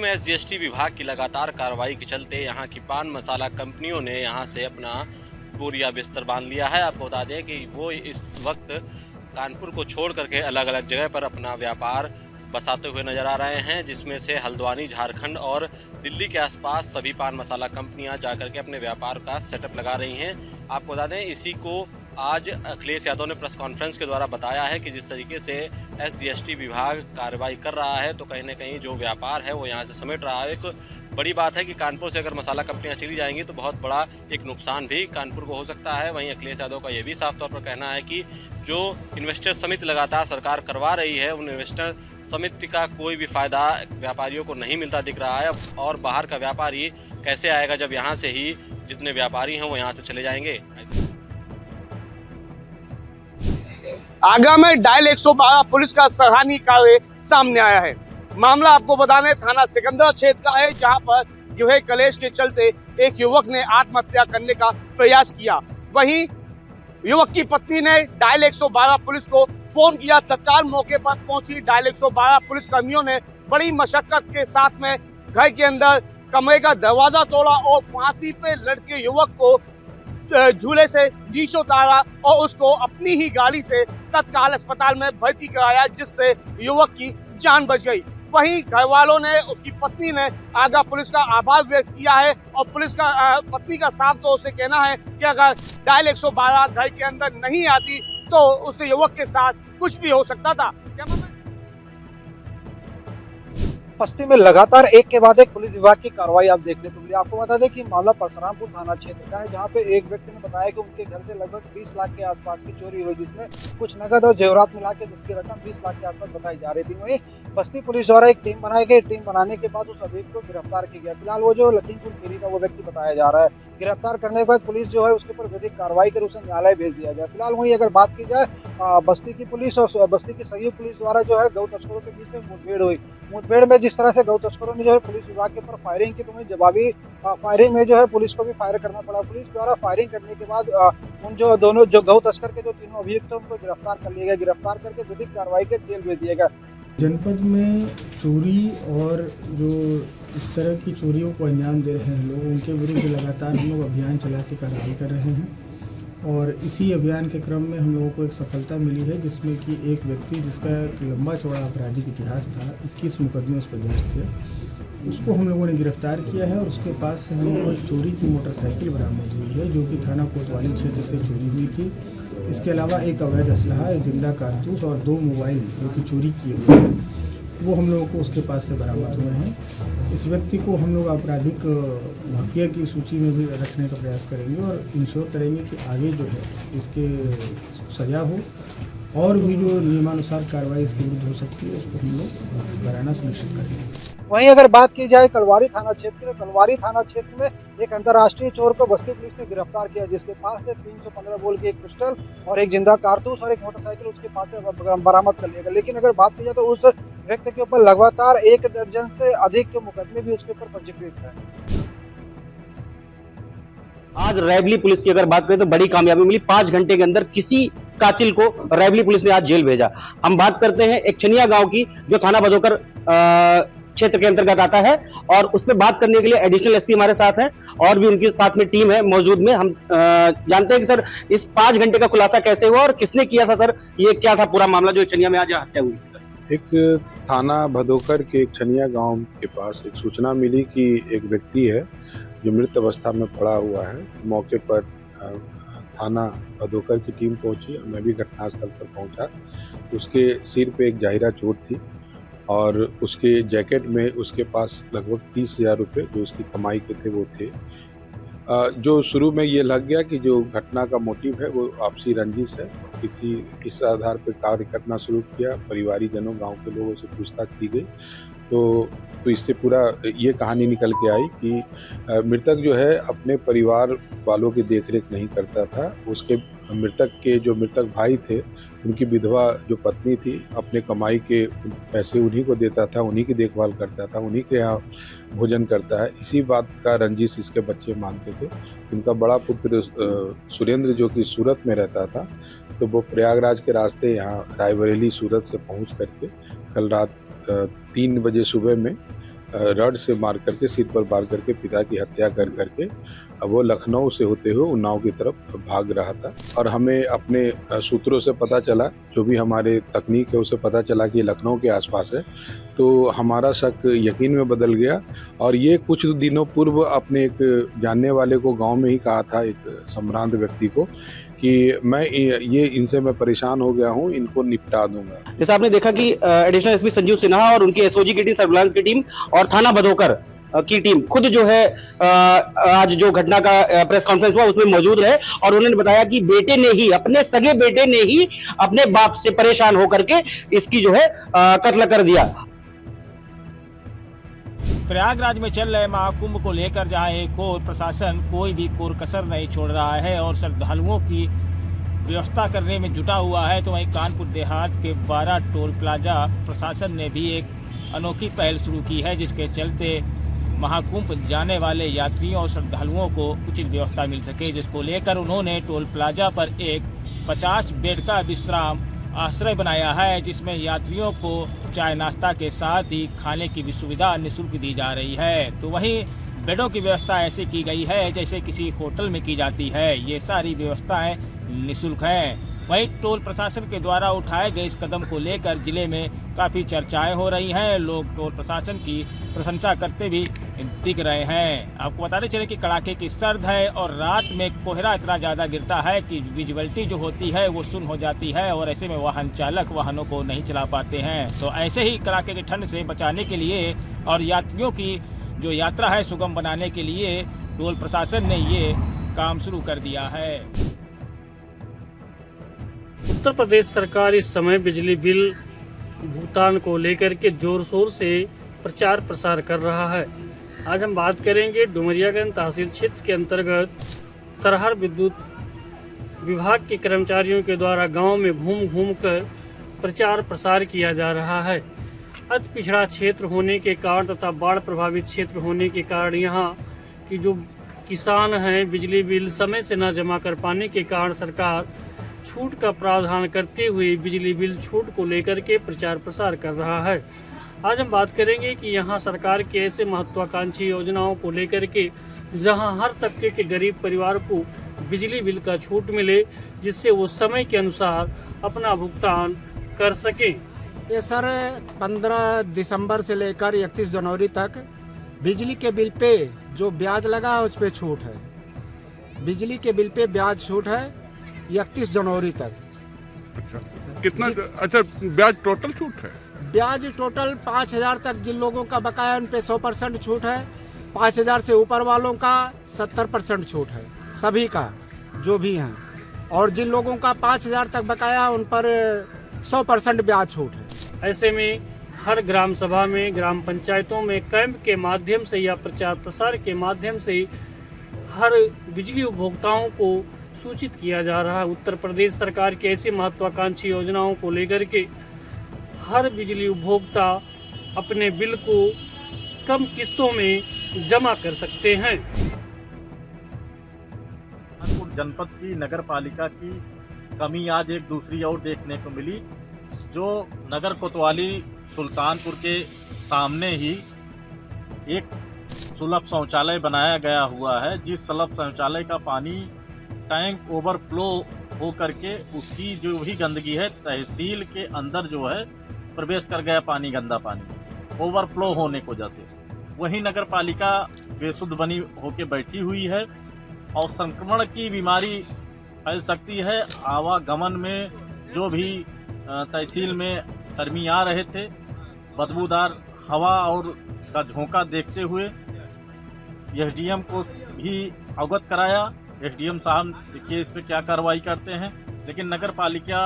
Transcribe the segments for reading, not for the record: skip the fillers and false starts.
में एसजीएसटी विभाग की लगातार कार्रवाई के चलते यहां की पान मसाला कंपनियों ने यहां से अपना बोरिया बिस्तर बांध लिया है। आपको बता दें कि वो इस वक्त कानपुर को छोड़ करके अलग अलग जगह पर अपना व्यापार बसाते हुए नजर आ रहे हैं, जिसमें से हल्द्वानी, झारखंड और दिल्ली के आसपास सभी पान मसाला कंपनियां जाकर के अपने व्यापार का सेटअप लगा रही हैं। आपको बता दें, इसी को आज अखिलेश यादव ने प्रेस कॉन्फ्रेंस के द्वारा बताया है कि जिस तरीके से एसजीएसटी विभाग कार्रवाई कर रहा है, तो कहीं ना कहीं जो व्यापार है वो यहाँ से समेट रहा है। एक बड़ी बात है कि कानपुर से अगर मसाला कंपनियां चली जाएंगी तो बहुत बड़ा एक नुकसान भी कानपुर को हो सकता है। वहीं अखिलेश यादव का ये भी साफ तौर पर कहना है कि जो इन्वेस्टर समिति लगातार सरकार करवा रही है, उन इन्वेस्टर समिति का कोई भी फ़ायदा व्यापारियों को नहीं मिलता दिख रहा है। और बाहर का व्यापारी कैसे आएगा जब यहाँ से ही जितने व्यापारी हैं वो यहाँ से चले जाएंगे। आगरा में डायल 112 पुलिस का सराहनीय कार्य सामने आया है। मामला आपको बता दें, थाना सिकंदर क्षेत्र का है, जहां पर गृह कलेश के चलते एक युवक ने आत्महत्या करने का प्रयास किया। वहीं युवक की पत्नी ने डायल 112 पुलिस को फोन किया। तत्काल मौके पर पहुंची डायल 112 पुलिस कर्मियों ने बड़ी मशक्कत के साथ में घर के अंदर कमरे का दरवाजा तोड़ा और फांसी पे लटके युवक को झूले से नीचे उतारा और उसको अपनी ही गाड़ी से तत्काल अस्पताल में भर्ती कराया, जिससे युवक की जान बच गई। वहीं घर वालों ने, उसकी पत्नी ने आगरा पुलिस का आभार व्यक्त किया है और पुलिस का पत्नी का साफ तौर से कहना है कि अगर डायल 112 घर के अंदर नहीं आती तो उस युवक के साथ कुछ भी हो सकता था। बस्ती में लगातार एक के बाद एक पुलिस विभाग की कार्रवाई आप देखने को मिली। आपको बता दें कि मामला परशुरामपुर थाना क्षेत्र का है, जहां पे एक व्यक्ति ने बताया कि उनके घर से लगभग 20 लाख के आसपास की चोरी हुई, जिसमें कुछ नगद और जेवरात मिला के जिसकी रकम 20 लाख के आसपास बताई जा रही थी। वहीं बस्ती पुलिस द्वारा एक टीम बनाई गई। टीम बनाने के बाद उस अभियुक्त को गिरफ्तार किया गया। फिलहाल वो जो लखीमपुर खीरी का वो व्यक्ति बताया जा रहा है। गिरफ्तार करने के बाद पुलिस जो है उसके ऊपर विधिक कार्रवाई कर उसे न्यायालय भेज दिया गया। फिलहाल वहीं अगर बात की जाए बस्ती की पुलिस और बस्ती की सहयोग पुलिस द्वारा जो है गौ तस्करों के बीच में मुठभेड़ हुई। मुठभेड़ में जिस तरह से गौ तस्करों ने जो है पुलिस विभाग के ऊपर फायरिंग की, तो वहीं जवाबी फायरिंग में जो है पुलिस को भी फायर करना पड़ा। पुलिस द्वारा फायरिंग करने के बाद उन जो दोनों जो गौ तस्कर के जो तीनों अभियुक्त उनको गिरफ्तार कर लिया गया। गिरफ्तार करके विधिक कार्रवाई के जेल भेज दिया गया। जनपद में चोरी और जो इस तरह की चोरियों को अंजाम दे रहे हैं लोग, उनके विरुद्ध लगातार हम लोग अभियान चला के कार्रवाई कर रहे हैं। और इसी अभियान के क्रम में हम लोगों को एक सफलता मिली है, जिसमें कि एक व्यक्ति जिसका लंबा चौड़ा आपराधिक इतिहास था, 21 मुकदमे उस पर दर्ज थे, उसको हम लोगों ने गिरफ्तार किया है। और उसके पास से हम लोगों को चोरी की मोटरसाइकिल बरामद हुई है, जो कि थाना कोतवाली क्षेत्र से चोरी हुई थी। इसके अलावा एक अवैध असलहा, एक जिंदा कारतूस और 2 मोबाइल जो कि चोरी किए हुए हैं, वो हम लोगों को उसके पास से बरामद हुए हैं। इस व्यक्ति को हम लोग आपराधिक माफिया की सूची में भी रखने का प्रयास करेंगे और इंश्योर करेंगे कि आगे जो है इसके सजा हो और भी जो नियमानुसार कार्रवाई इसके विरुद्ध हो सकती है उसको हम लोग कराना सुनिश्चित करेंगे। वहीं अगर बात की जाए कलवारी थाना क्षेत्र में एक अंतर्राष्ट्रीय चोर को बस्ती पुलिस ने गिरफ्तार किया, जिसके पास से 315 बोल की एक पिस्टल और एक जिंदा कारतूस और एक मोटरसाइकिल उसके पास से बरामद कर लिया गया। लेकिन अगर बात की जाए तो उस व्यक्ति के ऊपर लगातार 1 दर्जन से अधिक के मुकदमे भी उसके ऊपर पंजीकृत है। आज रैवली पुलिस की अगर बात करें तो बड़ी कामयाबी मिली। 5 घंटे के अंदर किसी कातिल को रैवली पुलिस ने आज जेल भेजा। हम बात करते हैं एक छनिया गांव की, जो थाना भदोकर क्षेत्र के अंतर्गत आता है, और उस पर बात करने के लिए एडिशनल एसपी हमारे साथ हैं और भी उनके साथ में टीम है मौजूद में। हम जानते हैं कि सर इस 5 घंटे का खुलासा कैसे हुआ और किसने किया था सर, ये क्या था पूरा मामला जो छनिया में आज हत्या हुई? एक थाना भदोकर के एक छनिया गांव के पास एक सूचना मिली कि एक व्यक्ति है जो मृत अवस्था में पड़ा हुआ है। मौके पर थाना भदोकर की टीम पहुंची, मैं भी घटनास्थल पर पहुंचा। उसके सिर पे एक जाहिरा चोट थी और उसके जैकेट में उसके पास लगभग 30,000 रुपये जो उसकी कमाई के थे वो थे। जो शुरू में ये लग गया कि जो घटना का मोटिव है वो आपसी रंजिश है। इस आधार पर कार्य करना शुरू किया। परिवारिक जनों, गांव के लोगों से पूछताछ की गई तो इससे पूरा ये कहानी निकल के आई कि मृतक जो है अपने परिवार वालों की देखरेख नहीं करता था। उसके मृतक भाई थे, उनकी विधवा जो पत्नी थी, अपने कमाई के पैसे उन्हीं को देता था, उन्हीं की देखभाल करता था, उन्हीं के यहाँ भोजन करता है। इसी बात का रंजिश इसके बच्चे मानते थे। उनका बड़ा पुत्र सुरेंद्र जो कि सूरत में रहता था, तो वो प्रयागराज के रास्ते यहाँ रायबरेली सूरत से पहुँच करके कल रात 3 बजे सुबह में रड से मार करके, सिर पर मार करके पिता की हत्या कर करके वो लखनऊ से होते हुए उन्नाव की तरफ भाग रहा था। और हमें अपने सूत्रों से पता चला, जो भी हमारे तकनीक है उसे पता चला कि लखनऊ के आसपास है, तो हमारा शक यकीन में बदल गया। और ये कुछ दिनों पूर्व अपने एक जानने वाले को गांव में ही कहा था, एक संभ्रांत व्यक्ति को, कि मैं इनसे परेशान हो गया हूँ, इनको निपटा दूंगा। जैसा आपने देखा कि एडिशनल एसपी संजीव सिन्हा और उनकी एसओजी की टीम, सर्विलांस की टीम और थाना भदोकर की टीम खुद जो है आज जो घटना का प्रेस कॉन्फ्रेंस हुआ उसमें मौजूद रहे और उन्होंने बताया कि बेटे ने ही, अपने सगे बेटे ने ही अपने बाप से परेशान होकर के इसकी जो है कत्ल कर दिया। प्रयागराज में चल रहे महाकुंभ को लेकर जहां एक और प्रशासन कोई भी कोर कसर नहीं छोड़ रहा है और श्रद्धालुओं की व्यवस्था करने में जुटा हुआ है, तो वहीं कानपुर देहात के 12 टोल प्लाजा प्रशासन ने भी एक अनोखी पहल शुरू की है, जिसके चलते महाकुंभ जाने वाले यात्रियों और श्रद्धालुओं को उचित व्यवस्था मिल सके, जिसको लेकर उन्होंने टोल प्लाजा पर एक 50 बेड का विश्राम आश्रय बनाया है, जिसमें यात्रियों को चाय नाश्ता के साथ ही खाने की भी सुविधा निःशुल्क दी जा रही है। तो वहीं बेडों की व्यवस्था ऐसे की गई है जैसे किसी होटल में की जाती है। ये सारी व्यवस्थाएं निःशुल्क हैं। वहीं टोल प्रशासन के द्वारा उठाए गए इस कदम को लेकर जिले में काफ़ी चर्चाएं हो रही हैं। लोग टोल प्रशासन की प्रशंसा करते भी दिख रहे हैं। आपको बताते चले कि कड़ाके की सर्द है और रात में कोहरा इतना ज़्यादा गिरता है कि विजिबिलिटी जो होती है वो शून्य हो जाती है और ऐसे में वाहन चालक वाहनों को नहीं चला पाते हैं। तो ऐसे ही कड़ाके की ठंड से बचाने के लिए और यात्रियों की जो यात्रा है सुगम बनाने के लिए टोल प्रशासन ने ये काम शुरू कर दिया है। उत्तर प्रदेश सरकार इस समय बिजली बिल भुगतान को लेकर के जोर शोर से प्रचार प्रसार कर रहा है। आज हम बात करेंगे डुमरियागंज तहसील क्षेत्र के अंतर्गत तरहर विद्युत विभाग के कर्मचारियों के द्वारा गांव में घूम घूम कर प्रचार प्रसार किया जा रहा है। अति पिछड़ा क्षेत्र होने के कारण तथा बाढ़ प्रभावित क्षेत्र होने के कारण यहाँ की जो किसान हैं बिजली बिल समय से न जमा कर पाने के कारण सरकार छूट का प्रावधान करते हुए बिजली बिल छूट को लेकर के प्रचार प्रसार कर रहा है। आज हम बात करेंगे कि यहाँ सरकार के ऐसे महत्वाकांक्षी योजनाओं को लेकर के जहाँ हर तबके के गरीब परिवार को बिजली बिल का छूट मिले, जिससे वो समय के अनुसार अपना भुगतान कर सकें। ये सर 15 दिसंबर से लेकर 31 जनवरी तक बिजली के बिल पे जो ब्याज लगा है उस पे छूट है। बिजली के बिल पे ब्याज छूट है 31 जनवरी तक। अच्छा, कितना? अच्छा, ब्याज टोटल छूट है? ब्याज टोटल 5,000 तक जिन लोगों का बकाया उन पे 100% छूट है। 5,000 से ऊपर वालों का 70% छूट है, सभी का जो भी हैं। और जिन लोगों का 5,000 तक बकाया उन पर 100% ब्याज छूट है। ऐसे में हर ग्राम सभा में, ग्राम पंचायतों में कैंप के माध्यम से या प्रचार प्रसार के माध्यम से हर बिजली उपभोक्ताओं को सूचित किया जा रहा है। उत्तर प्रदेश सरकार की ऐसी महत्वाकांक्षी योजनाओं को लेकर के हर बिजली उपभोक्ता अपने बिल को कम किस्तों में जमा कर सकते हैं। कानपुर जनपद की नगर पालिका की कमी आज एक दूसरी ओर देखने को मिली। जो नगर कोतवाली सुल्तानपुर के सामने ही एक सुलभ शौचालय बनाया गया हुआ है, जिस सुलभ शौचालय का पानी टैंक ओवरफ्लो हो करके उसकी जो भी गंदगी है तहसील के अंदर जो है प्रवेश कर गया, पानी गंदा पानी ओवरफ्लो होने की वजह से वहीं नगर पालिका बेसुध बनी होकर बैठी हुई है और संक्रमण की बीमारी फैल सकती है। आवागमन में जो भी तहसील में कर्मी आ रहे थे, बदबूदार हवा और का झोंका देखते हुए एसडीएम को भी अवगत कराया। एसडीएम साहब देखिए इस पर क्या कार्रवाई करते हैं, लेकिन नगर पालिका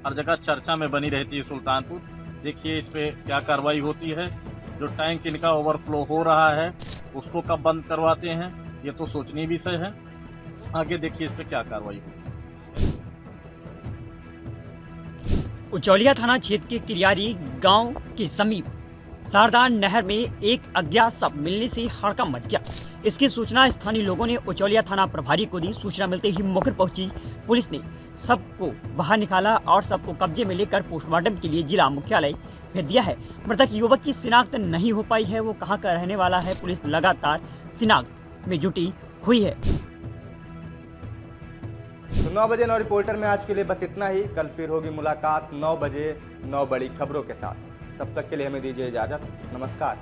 हर जगह चर्चा में बनी रहती है। सुल्तानपुर देखिए इस पर क्या कार्रवाई होती है। जो टैंक इनका ओवरफ्लो हो रहा है उसको कब बंद करवाते हैं, ये तो सोचनीय विषय है। आगे देखिए इस पर क्या कार्रवाई होती है। उचौलिया थाना क्षेत्र के किरियारी गांव के समीप शारदा नहर में एक अज्ञात शव मिलने से हड़कंप मच गया। इसकी सूचना स्थानीय लोगों ने उचौलिया थाना प्रभारी को दी। सूचना मिलते ही मौके पर पहुंची पुलिस ने शव को बाहर निकाला और शव को कब्जे में लेकर पोस्टमार्टम के लिए जिला मुख्यालय भेज दिया है। मृतक युवक की शिनाख्त नहीं हो पाई है, वो कहाँ का रहने वाला है, पुलिस लगातार शिनाख्त में जुटी हुई है। तो 9 बजे 9 रिपोर्टर में आज के लिए बस इतना ही। कल फिर होगी मुलाकात 9 बजे 9 बड़ी खबरों के साथ। तब तक के लिए हमें दीजिए इजाजत। नमस्कार।